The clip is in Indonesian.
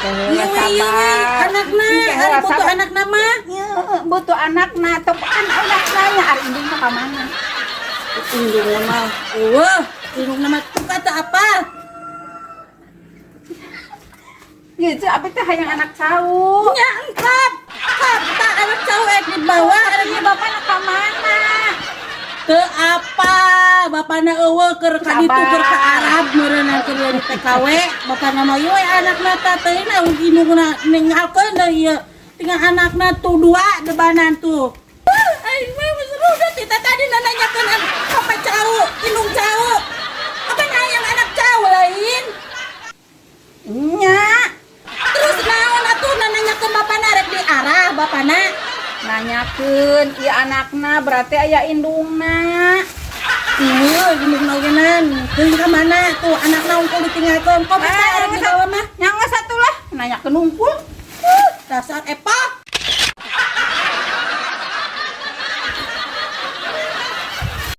Iya sabar. Anakna, ari butuh anakna mah. Butuh anakna tepan anakna nya ari indung ka mana? Indung nama. Indung nama tuh kata apa? Gitu apa teh hayang anak cau. Nya engkap. Kata anak cewek di bawah Ari bapak nak ka mana? ke apa? Bapakna eueuh keur ka ditu keur ka Arab meureunna keur di TKW. Bapakna mah ieu anakna teh teh na indungna ninggalkeun da ieu. Tinggal anakna tuh dua debanan tuh. Aing mah seru dah kita tadi nanyakeun apa cau, indung cau. Apa nayang anak cau lain? Nya. Terus naon atuh nanyakeun bapana rek di arah bapana? Nanyakeun ieu anakna berarti aya indungna. Iya, indungna geunan. Teuing ka mana tuh anakna unggul ditinggalkeun. Kok bisa rek di bawah mah? Nya geus atuh lah nanyakeun unggul. Dasar Epa.